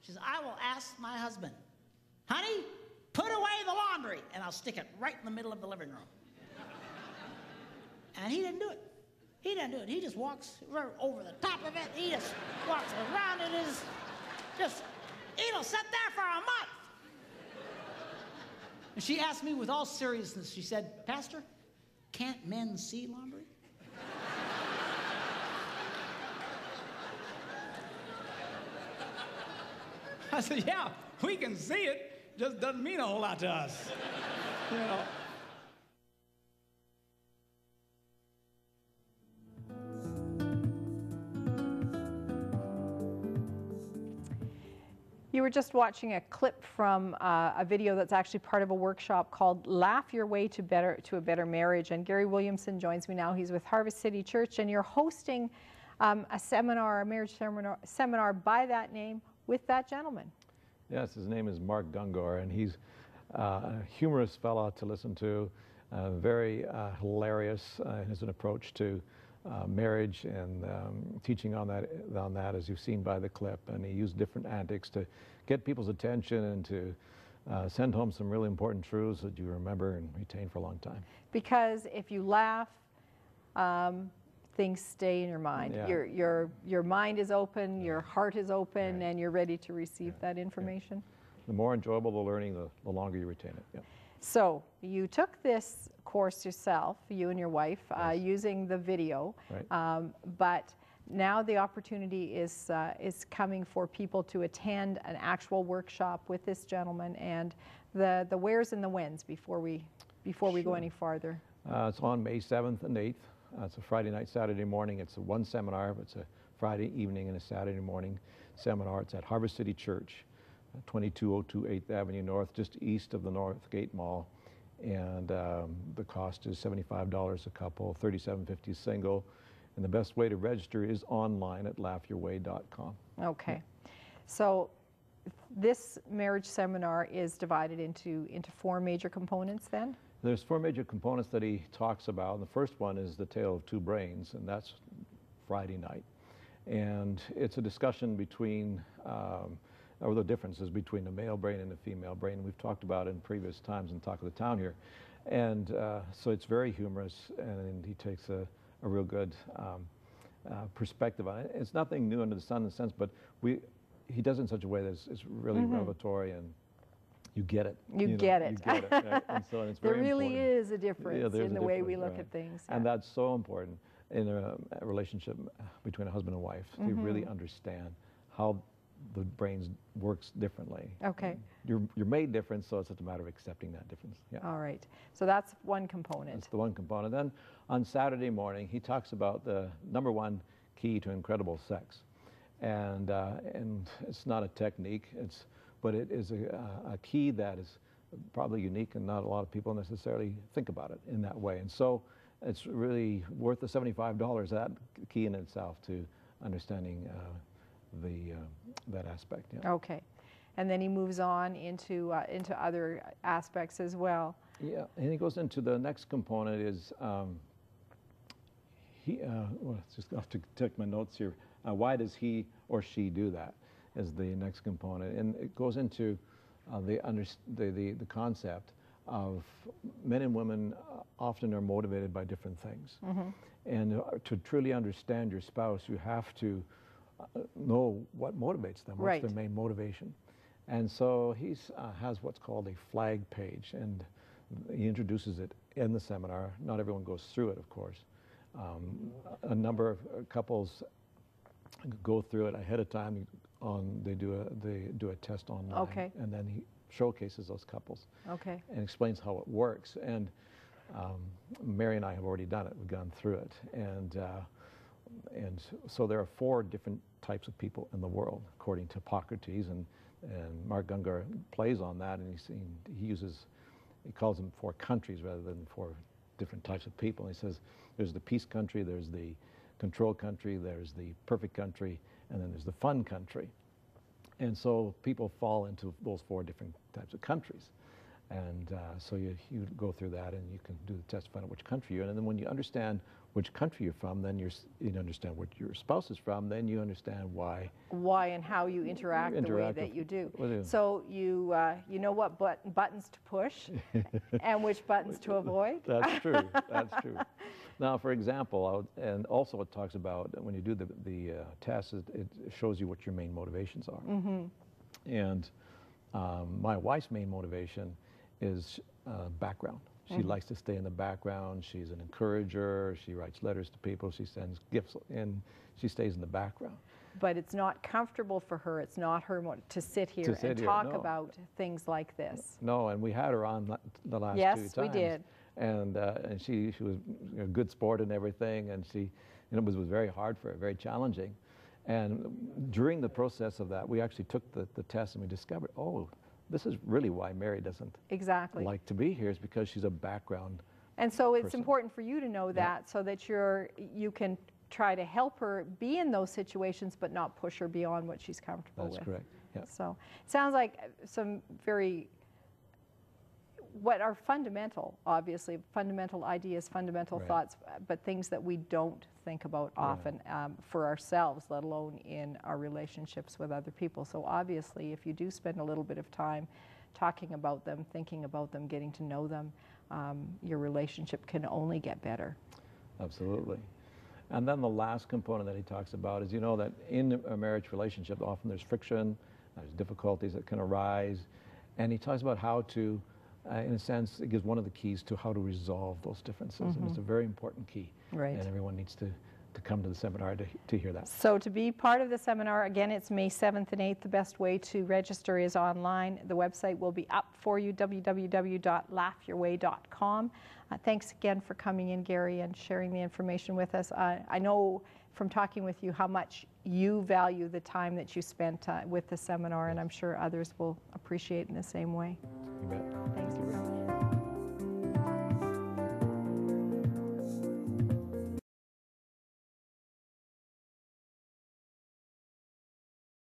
She says, I will ask my husband, honey, put away the laundry, and I'll stick it right in the middle of the living room. And he didn't do it. He didn't do it. He just walks over the top of it. He just walks around it. It'll sit there for a month. And she asked me with all seriousness, she said, Pastor, can't men see laundry? I said, yeah, we can see it. Just doesn't mean a whole lot to us. You know. You were just watching a clip from a video that's actually part of a workshop called Laugh Your Way to a Better Marriage. And Gary Williamson joins me now. He's with Harvest City Church, and you're hosting a seminar, a marriage seminar by that name with that gentleman. Yes, his name is Mark Gungor, and he's a humorous fellow to listen to, very hilarious in his approach to marriage and teaching on that, as you've seen by the clip. And he used different antics to get people's attention and to send home some really important truths that you remember and retain for a long time. Because if you laugh, things stay in your mind. Yeah. Your mind is open, your heart is open, and you're ready to receive that information. Yeah. The more enjoyable the learning, the longer you retain it. Yeah. So you took this course yourself, you and your wife, using the video, but now the opportunity is coming for people to attend an actual workshop with this gentleman, and the wheres and the whens before we go any farther. It's on May 7th and 8th. It's a Friday night, Saturday morning. It's one seminar, but it's a Friday evening and a Saturday morning seminar. It's at Harvest City Church, 2202 8th Avenue North, just east of the Northgate Mall. And the cost is $75 a couple, $37.50 single. And the best way to register is online at laughyourway.com. Okay. So this marriage seminar is divided into four major components then? There's four major components that he talks about. And the first one is the tale of two brains, and that's Friday night. And it's a discussion between or the differences between the male brain and the female brain. We've talked about it in previous times in Talk of the Town here. And so it's very humorous, and he takes a real good perspective on it. It's nothing new under the sun in a sense, but he does it in such a way that it's really revelatory, and you get it. You get it. You get it, right? And so it's very there really important. is a difference in the way we look at things. And that's so important in a relationship between a husband and wife, to really understand how the brain works differently. Okay. You're made different, so it's just a matter of accepting that difference. Yeah. All right. So that's one component. That's the one component. Then on Saturday morning, he talks about the #1 key to incredible sex. And it's not a technique, but it is a key that is probably unique, and not a lot of people necessarily think about it in that way. And so it's really worth the $75, that key in itself, to understanding that aspect. Yeah. Okay. And then he moves on into other aspects as well. Yeah, and he goes into the next component is, well, just have to take my notes here. Why does he or she do that is the next component. And it goes into the concept of men and women often are motivated by different things. And to truly understand your spouse, you have to know what motivates them, what's their main motivation. And so he has what's called a flag page, and he introduces it in the seminar. Not everyone goes through it, of course. A number of couples go through it ahead of time. They do a test online, and then he showcases those couples, and explains how it works. And Mary and I have already done it. We've gone through it, and so there are 4 different types of people in the world, according to Hippocrates, and Mark Gungor plays on that, and he calls them 4 countries rather than 4 different types of people. And he says there's the peace country, there's the control country, there's the perfect country, and then there's the fun country. And so people fall into those 4 different types of countries. And so you go through that, and you can do the test to find out which country you're in. And then when you understand which country you're from, then you understand what your spouse is from, then you understand why. Why and how you interact the way that you do. So you know what buttons to push and which buttons to avoid? That's true, that's true. Now, for example, and also it talks about when you do the test, it shows you what your main motivations are. And my wife's main motivation is background. She likes to stay in the background. She's an encourager. She writes letters to people. She sends gifts, and she stays in the background. But it's not comfortable for her. It's not her to sit here and talk about things like this. No, and we had her on the last 2 times. Yes, we did. And she was a good sport and everything, and it was very hard for her, very challenging. And during the process of that, we actually took the test, and we discovered, oh, this is really why Mary doesn't like to be here, is because she's a background And so it's important for you to know that, so that you can try to help her be in those situations, but not push her beyond what she's comfortable with. That's correct. Yeah. So it sounds like some what are fundamental, obviously, fundamental ideas, fundamental thoughts, but things that we don't think about often for ourselves, let alone in our relationships with other people. So obviously, if you do spend a little bit of time talking about them, thinking about them, getting to know them, your relationship can only get better. Absolutely. And then the last component that he talks about is, that in a marriage relationship, often there's friction, there's difficulties that can arise, and he talks about how to, in a sense, it gives one of the keys to how to resolve those differences, and it's a very important key. Right. And everyone needs to come to the seminar to hear that. So to be part of the seminar, again, it's May 7th and 8th. The best way to register is online. The website will be up for you, www.laughyourway.com. Thanks again for coming in, Gary, and sharing the information with us. I know from talking with you how much you value the time that you spent with the seminar, and I'm sure others will appreciate in the same way. You bet. Thanks for